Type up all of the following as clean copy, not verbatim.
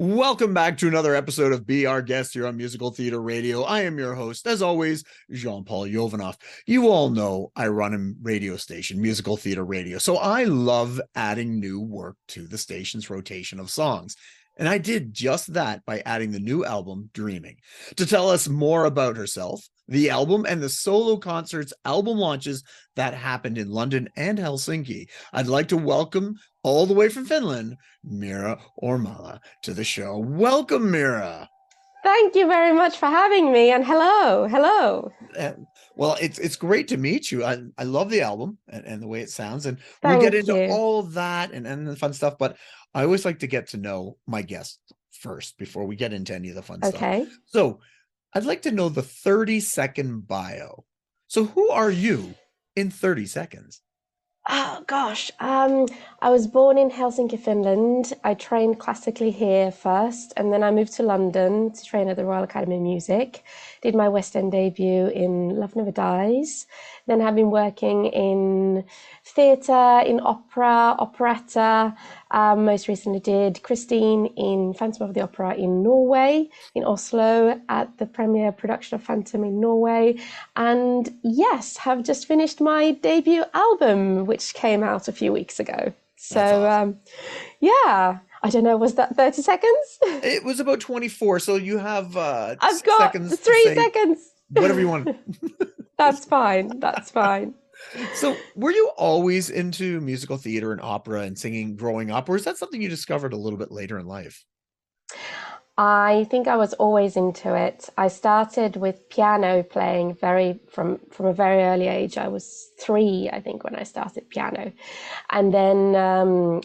Welcome back to another episode of Be Our Guest here on Musical Theater Radio. I am your host, as always, Jean-Paul Jovanov. You all know I run a radio station, Musical Theater Radio, so I love adding new work to the station's rotation of songs. And I did just that by adding the new album, Dreaming. To tell us more about herself, the album, and the solo concerts album launches that happened in London and Helsinki, I'd like to welcome, all the way from Finland, Mira Ormala to the show. Welcome, Mira. Thank you very much for having me, and hello. Well, it's great to meet you. I love the album and the way it sounds, and we'll Thank get into you. all of that and the fun stuff, but I always like to get to know my guests first before we get into any of the fun stuff. Okay. So I'd like to know the 30-second bio. So who are you in 30 seconds? Oh gosh, I was born in Helsinki, Finland. I trained classically here first, and then I moved to London to train at the Royal Academy of Music. Did my West End debut in Love Never Dies. Then have been working in theatre, in opera, operetta. Most recently did Christine in Phantom of the Opera in Norway, in Oslo, at the premiere production of Phantom in Norway. And yes, have just finished my debut album, which came out a few weeks ago. So, Awesome. Yeah, I don't know, was that 30 seconds? It was about 24, so you have I've got seconds 3 seconds. Whatever you want. That's fine. So were you always into musical theater and opera and singing growing up, or is that something you discovered a little bit later in life? I think I was always into it. I started with piano playing from a very early age. I was 3, I think, when I started piano. And then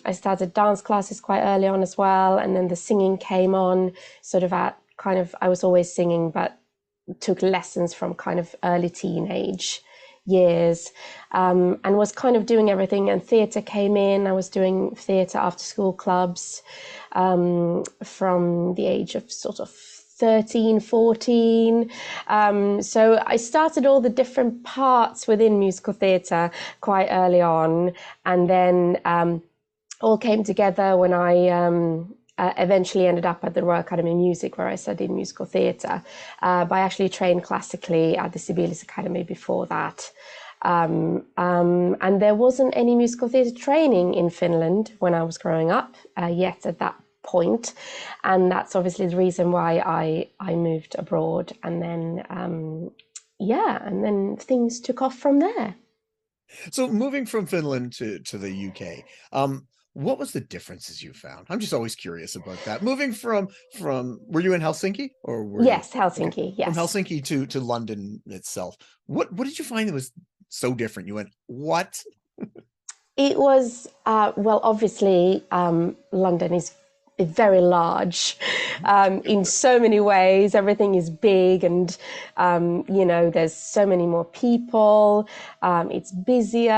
I started dance classes quite early on as well. And then the singing came on sort of I was always singing, but took lessons from kind of early teenage years, and was kind of doing everything. And theatre came in. I was doing theatre after school clubs from the age of sort of 13, 14. So I started all the different parts within musical theatre quite early on, and then all came together when I eventually ended up at the Royal Academy of Music, where I studied musical theatre. But I actually trained classically at the Sibelius Academy before that. And there wasn't any musical theatre training in Finland when I was growing up yet at that point. And that's obviously the reason why I moved abroad. And then, and then things took off from there. So moving from Finland to the UK, what was the differences you found? I'm just always curious about that. Moving from were you in Helsinki or were Yes, you, Helsinki, okay, yes. from Helsinki to London itself? What did you find that was so different? You went, what? It was, well, obviously, London is very large in so many ways. Everything is big and, there's so many more people. It's busier.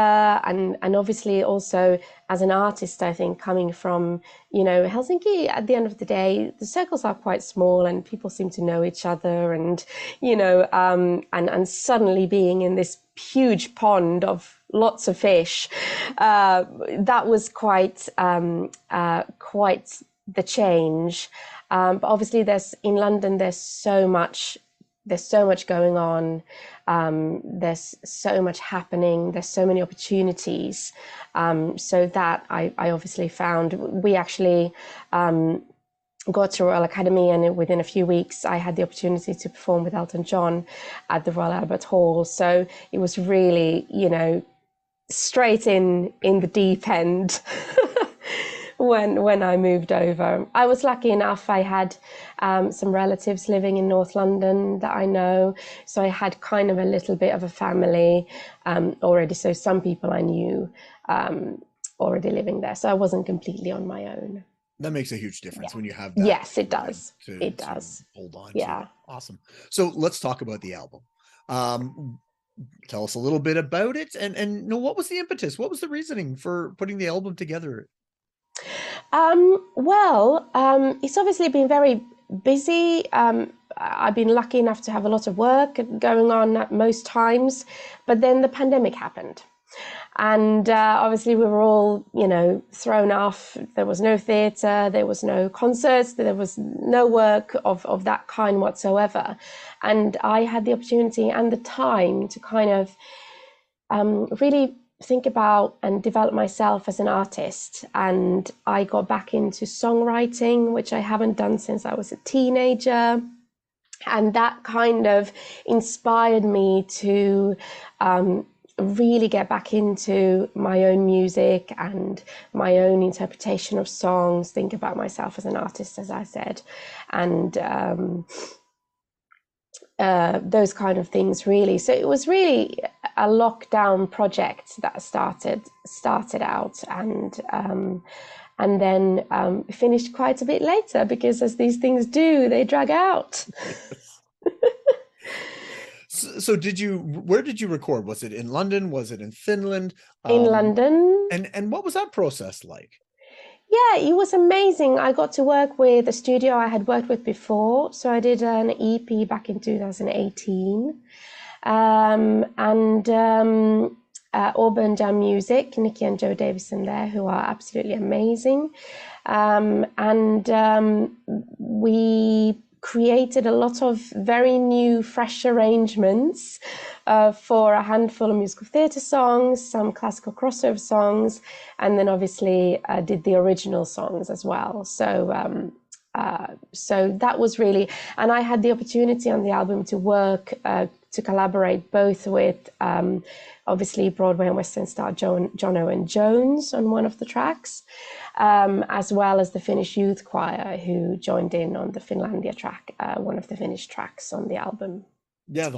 And obviously also as an artist, I think coming from, Helsinki, at the end of the day, the circles are quite small and people seem to know each other and, and suddenly being in this huge pond of lots of fish, that was quite the change. But obviously in London, there's so much going on. There's so much happening. There's so many opportunities. So that I obviously found. We actually got to Royal Academy, and within a few weeks I had the opportunity to perform with Elton John at the Royal Albert Hall. So it was really, straight in the deep end. When I moved over, I was lucky enough. I had some relatives living in North London that I know, so I had kind of a little bit of a family already. So some people I knew already living there, so I wasn't completely on my own. That makes a huge difference when you have that. Yes, it does. It does. Hold on. Yeah. Awesome. So let's talk about the album. Tell us a little bit about it, and what was the impetus? What was the reasoning for putting the album together? It's obviously been very busy. I've been lucky enough to have a lot of work going on at most times, but then the pandemic happened. And obviously we were all, thrown off. There was no theatre, there was no concerts, there was no work of that kind whatsoever. And I had the opportunity and the time to kind of really think about and develop myself as an artist. And I got back into songwriting, which I haven't done since I was a teenager. And that kind of inspired me to really get back into my own music and my own interpretation of songs, think about myself as an artist, as I said, and those kind of things, really. So it was really a lockdown project that started out, and then finished quite a bit later, because as these things do, they drag out. So where did you record? Was it in London? Was it in Finland? In London. And what was that process like? Yeah, it was amazing. I got to work with a studio I had worked with before. So I did an EP back in 2018. Auburn Jam Music, Nikki and Joe Davison there, who are absolutely amazing. We created a lot of very new, fresh arrangements for a handful of musical theatre songs, some classical crossover songs, and then obviously did the original songs as well. So that was really, and I had the opportunity on the album to work, to collaborate both with obviously Broadway and West End star John Owen Jones on one of the tracks, as well as the Finnish Youth Choir, who joined in on the Finlandia track, one of the Finnish tracks on the album. Yeah, the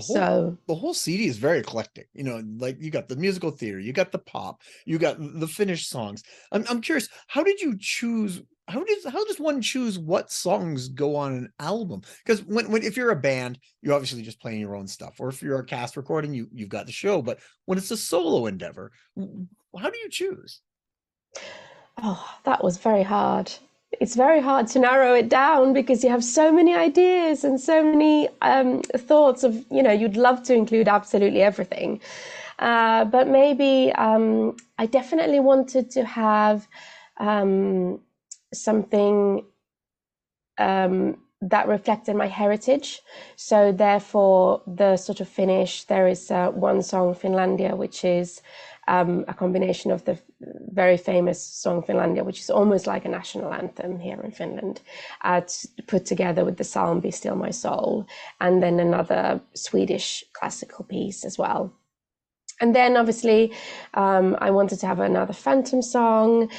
whole CD is very eclectic. Like you got the musical theater, you got the pop, you got the Finnish songs. I'm curious, how did you choose? How does one choose what songs go on an album? Because if you're a band, you're obviously just playing your own stuff, or if you're a cast recording, you've got the show. But when it's a solo endeavor, how do you choose? Oh, that was very hard. It's very hard to narrow it down, because you have so many ideas and so many thoughts of, you'd love to include absolutely everything. But maybe I definitely wanted to have something that reflected my heritage. So therefore, the sort of Finnish, there is one song, Finlandia, which is a combination of the very famous song Finlandia, which is almost like a national anthem here in Finland, put together with the psalm Be Still My Soul, and then another Swedish classical piece as well. And then obviously I wanted to have another Phantom song,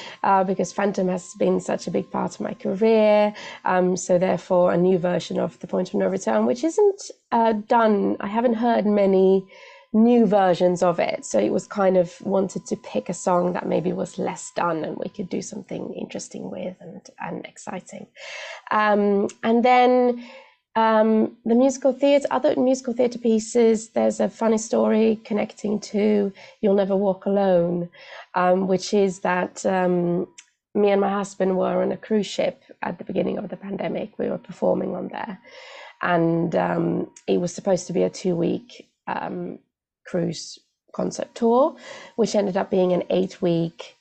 because Phantom has been such a big part of my career. So therefore a new version of The Point of No Return, which isn't done. I haven't heard many new versions of it. So it was kind of wanted to pick a song that maybe was less done and we could do something interesting with and exciting. And then the musical theatre, other musical theatre pieces, there's a funny story connecting to You'll Never Walk Alone, which is that me and my husband were on a cruise ship at the beginning of the pandemic. We were performing on there, and it was supposed to be a 2-week cruise concert tour, which ended up being an 8-week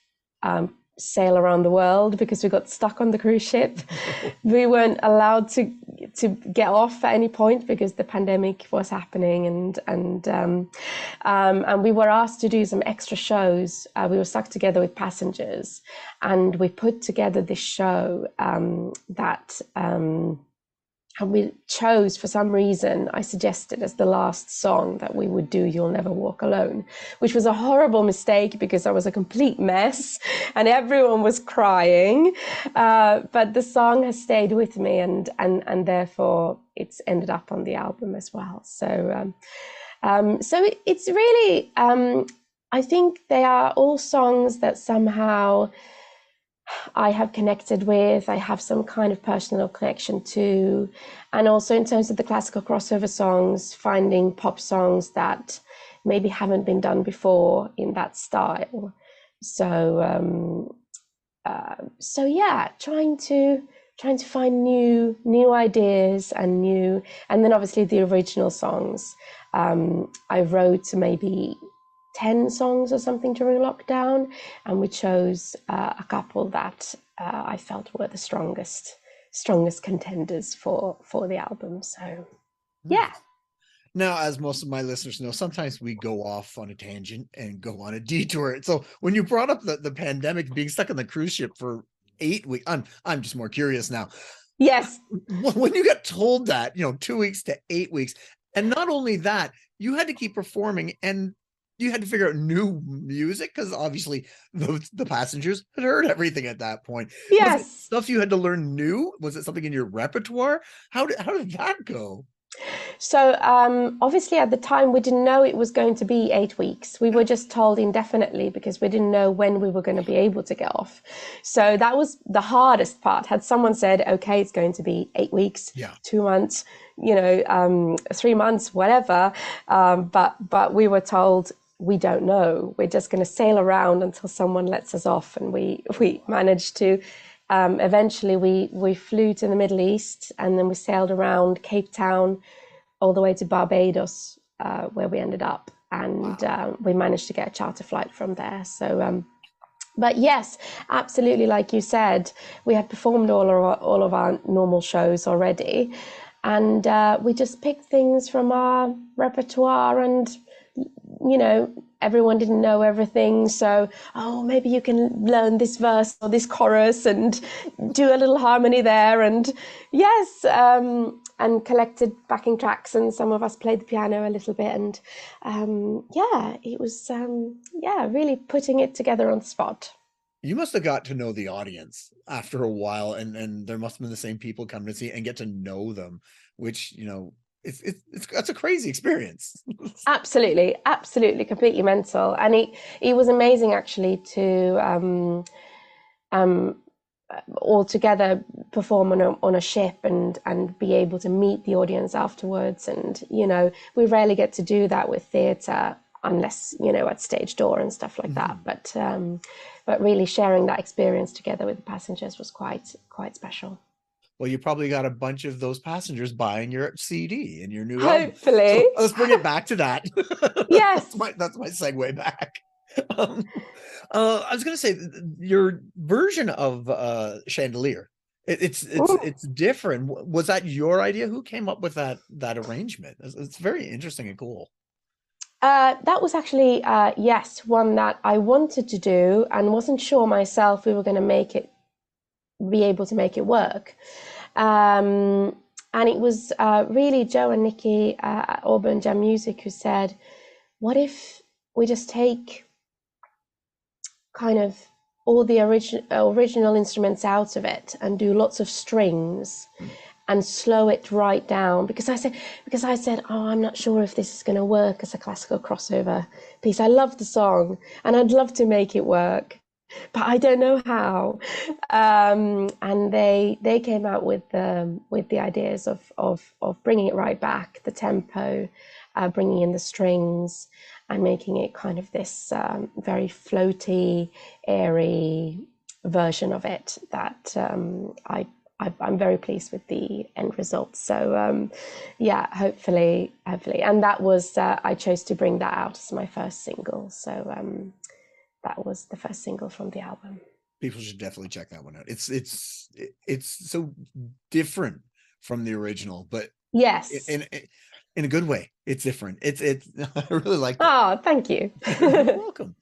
sail around the world, because we got stuck on the cruise ship. We weren't allowed to get off at any point because the pandemic was happening, and we were asked to do some extra shows. We were stuck together with passengers, and we put together this show that we chose, for some reason, I suggested as the last song that we would do You'll Never Walk Alone, which was a horrible mistake because I was a complete mess and everyone was crying. But the song has stayed with me, and therefore it's ended up on the album as well. So it's really, I think they are all songs that somehow I have connected with, I have some kind of personal connection to, and also in terms of the classical crossover songs, finding pop songs that maybe haven't been done before in that style. So yeah, trying to find new ideas and then obviously the original songs. I wrote maybe 10 songs or something during lockdown, and we chose a couple that I felt were the strongest contenders for the album. So yeah. Now, as most of my listeners know, sometimes we go off on a tangent and go on a detour. So when you brought up the pandemic, being stuck on the cruise ship for 8 weeks, I'm just more curious now. Yes. When you got told that, 2 weeks to 8 weeks, and not only that, you had to keep performing and you had to figure out new music because obviously the passengers had heard everything at that point. Yes. Was it stuff you had to learn new? Was it something in your repertoire? How did that go? So obviously at the time we didn't know it was going to be 8 weeks. We were just told indefinitely because we didn't know when we were going to be able to get off. So that was the hardest part. Had someone said, okay, it's going to be 8 weeks, 2 months, 3 months, whatever. But we were told, we don't know. We're just going to sail around until someone lets us off. And we managed to. Eventually we flew to the Middle East, and then we sailed around Cape Town all the way to Barbados, where we ended up, and we managed to get a charter flight from there. So but yes, absolutely, like you said, we had performed all of our normal shows already, and we just picked things from our repertoire, and everyone didn't know everything, so maybe you can learn this verse or this chorus and do a little harmony there, and yes, and collected backing tracks, and some of us played the piano a little bit, and it was really putting it together on the spot. You must have got to know the audience after a while, and there must have been the same people coming to see and get to know them, which that's a crazy experience. Absolutely, completely mental, and it was amazing actually to all together perform on a ship and be able to meet the audience afterwards. And we rarely get to do that with theatre unless at stage door and stuff like that. But really sharing that experience together with the passengers was quite special. Well, you probably got a bunch of those passengers buying your CD and your new hopefully album. So let's bring it back to that. Yes. that's my segue back. I was gonna say your version of Chandelier, it's different. Was that your idea? Who came up with that arrangement? It's very interesting and cool. That was actually yes, one that I wanted to do and wasn't sure myself we were going to be able to make it work. And it was really Joe and Nikki at Auburn Jam Music who said, what if we just take kind of all the original instruments out of it and do lots of strings and slow it right down, because I said, I'm not sure if this is going to work as a classical crossover piece. I love the song and I'd love to make it work, but I don't know how. And they came out with the ideas of bringing it right back, the tempo, bringing in the strings, and making it kind of this very floaty, airy version of it that I'm very pleased with the end result. So hopefully, and that was I chose to bring that out as my first single. So that was the first single from the album. People should definitely check that one out. It's so different from the original, but yes, in a good way. It's different. It's I really like that. Oh, thank you. You're welcome.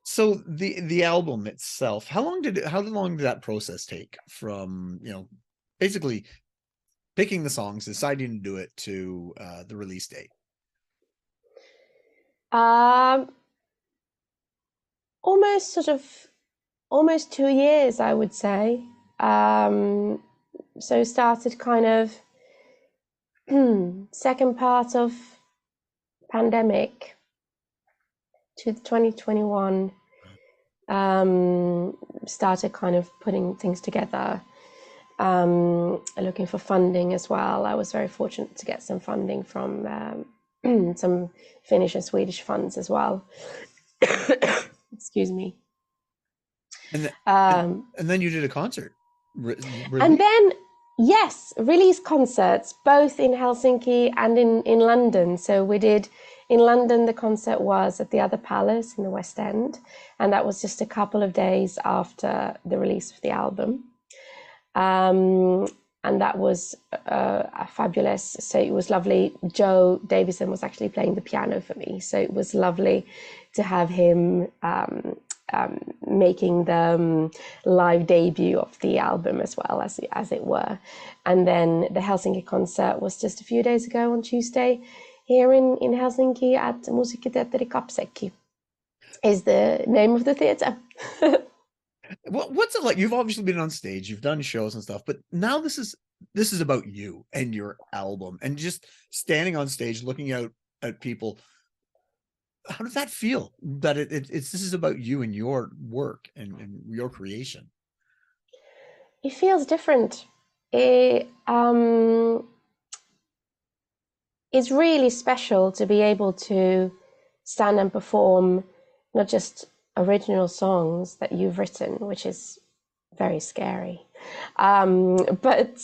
So the album itself, how long did that process take from, basically picking the songs, deciding to do it, to the release date? Almost 2 years, I would say. So started kind of second part of pandemic to 2021. Started kind of putting things together, looking for funding as well. I was very fortunate to get some funding from some Finnish and Swedish funds as well. Excuse me. And then you did a concert. And then Yes, release concerts, both in Helsinki and in London. So we did in London, the concert was at the Other Palace in the West End, and that was just a couple of days after the release of the album. And that was fabulous. So it was lovely. Joe Davison was actually playing the piano for me, so it was lovely to have him making the live debut of the album as well, as it were. And then the Helsinki concert was just a few days ago on Tuesday here in Helsinki at Musiikkiteatteri Kapsekki is the name of the theatre. What's it like? You've obviously been on stage, you've done shows and stuff, but now this is about you and your album and just standing on stage looking out at people. How does that feel, that it's this is about you and your work and your creation? It feels different. It's really special to be able to stand and perform not just original songs that you've written, which is very scary, but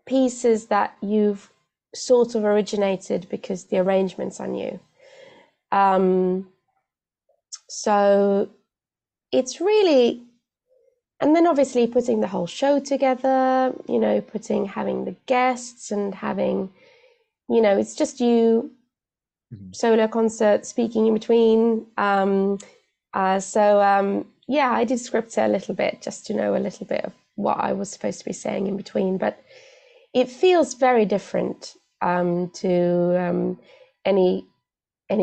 pieces that you've sort of originated because the arrangements are new. So it's really, and then obviously putting the whole show together, having the guests and having, it's just you, solo concert, speaking in between. Yeah, I did script it a little bit just to know a little bit of what I was supposed to be saying in between, but it feels very different to any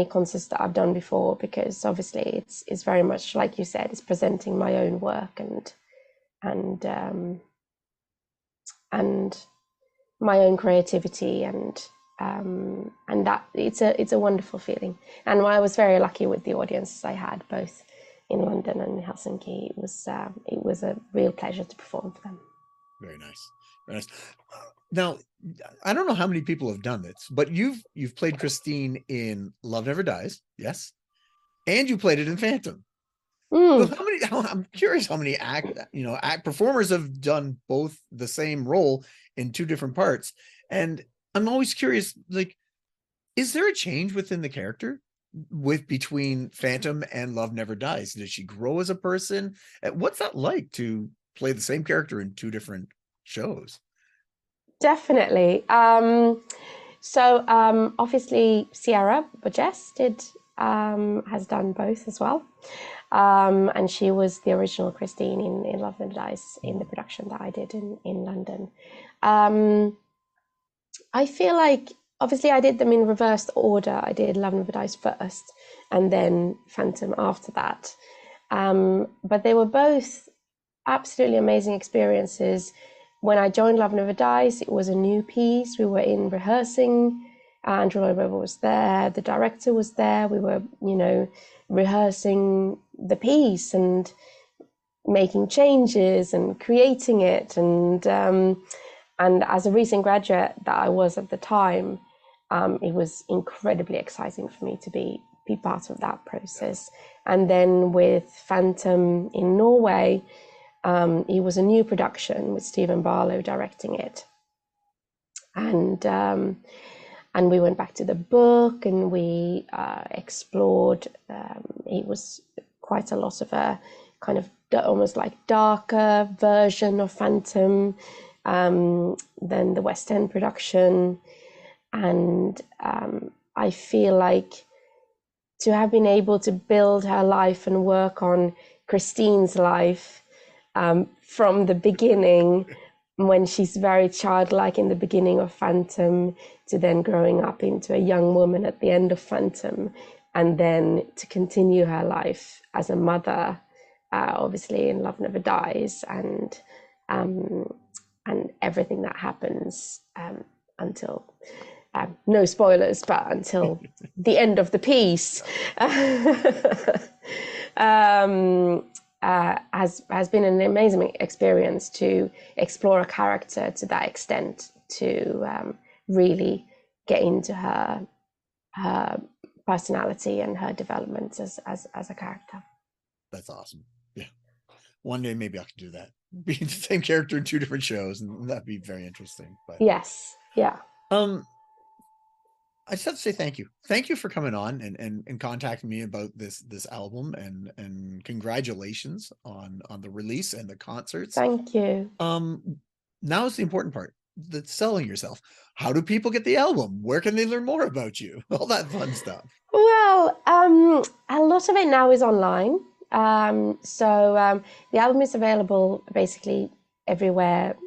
concerts that I've done before, because obviously it's very much like you said, it's presenting my own work and my own creativity and that it's a wonderful feeling. And I was very lucky with the audiences I had both in London and in Helsinki. It was a real pleasure to perform for them. Very nice. Very nice. Now, I don't know how many people have done this, but you've played Christine in Love Never Dies, yes, and you played it in Phantom. So I'm curious how many performers have done both the same role in two different parts, and I'm always curious, like, is there a change within the character between Phantom and Love Never Dies? Does she grow as a person? What's that like to play the same character in two different shows? Definitely. Obviously Sierra Boggess has done both as well. And she was the original Christine in Love Never Dies in the production that I did in London. I feel like, obviously I did them in reversed order. I did Love Never Dies first and then Phantom after that. But they were both absolutely amazing experiences. When I joined Love Never Dies, it was a new piece. We were in rehearsing. Andrew Lloyd Webber was there. The director was there. We were, rehearsing the piece and making changes and creating it. And as a recent graduate that I was at the time, it was incredibly exciting for me to be part of that process. And then with Phantom in Norway, it was a new production with Stephen Barlow directing it. And we went back to the book and we explored, it was quite a lot of a kind of almost like darker version of Phantom than the West End production. And I feel like to have been able to build her life and work on Christine's life from the beginning, when she's very childlike in the beginning of Phantom, to then growing up into a young woman at the end of Phantom, and then to continue her life as a mother, obviously in Love Never Dies, and everything that happens until, no spoilers, but until the end of the piece. Has been an amazing experience to explore a character to that extent, to really get into her personality and her development as a character. That's awesome. Yeah, one day maybe I can do that. be the same character in two different shows, and that'd be very interesting. But Yes. Yeah. I just have to say thank you. Thank you for coming on and contacting me about this album, and congratulations on the release and the concerts. Thank you. Now is the important part, the selling yourself. How do people get the album? Where can they learn more about you? All that fun stuff. Well, a lot of it now is online. So the album is available basically everywhere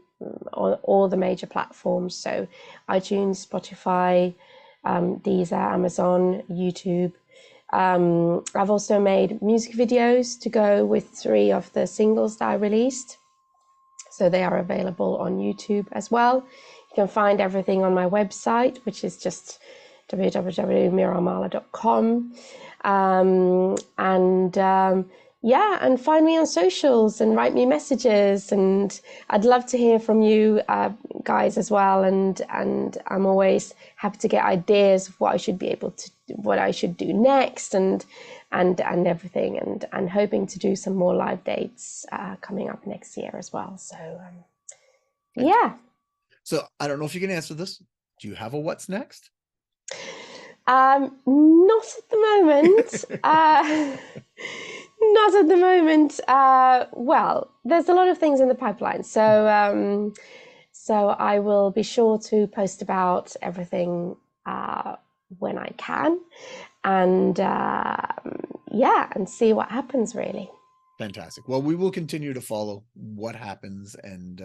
on all the major platforms. So iTunes, Spotify, Deezer, Amazon, YouTube. I've also made music videos to go with 3 of the singles that I released. So they are available on YouTube as well. You can find everything on my website, which is just www.miraormala.com. And find me on socials and write me messages, and I'd love to hear from you guys as well, and I'm always happy to get ideas of what I should do next, and everything, and hoping to do some more live dates coming up next year as well. So yeah. So I don't know if you can answer this. Do you have a what's next? Not at the moment. Not at the moment. Well, there's a lot of things in the pipeline. So I will be sure to post about everything when I can, and and see what happens, really. Fantastic. Well, we will continue to follow what happens, and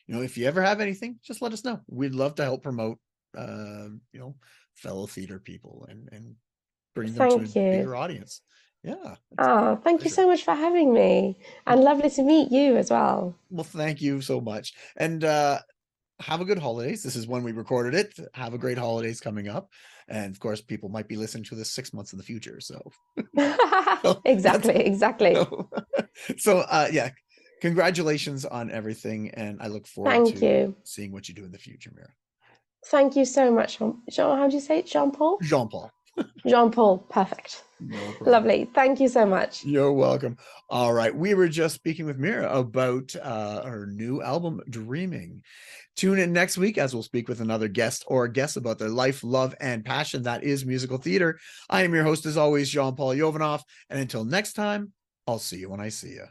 if you ever have anything, just let us know. We'd love to help promote fellow theater people and bring them to a bigger audience. Yeah. Oh, thank you so much for having me, and lovely to meet you as well. Well, thank you so much, and have a good holidays. This is when we recorded it. Have a great holidays coming up, and of course, people might be listening to this 6 months in the future. So exactly. So yeah, congratulations on everything, and I look forward to seeing what you do in the future, Mira. Thank you so much, Jean. How do you say it? Jean-Paul? Jean-Paul. Jean-Paul. Perfect. No problem. Lovely. Thank you so much. You're welcome. All right. We were just speaking with Mira about her new album, Dreaming. Tune in next week as we'll speak with another guest or guest about their life, love, and passion that is musical theater. I am your host, as always, Jean-Paul Jovanov. And until next time, I'll see you when I see you.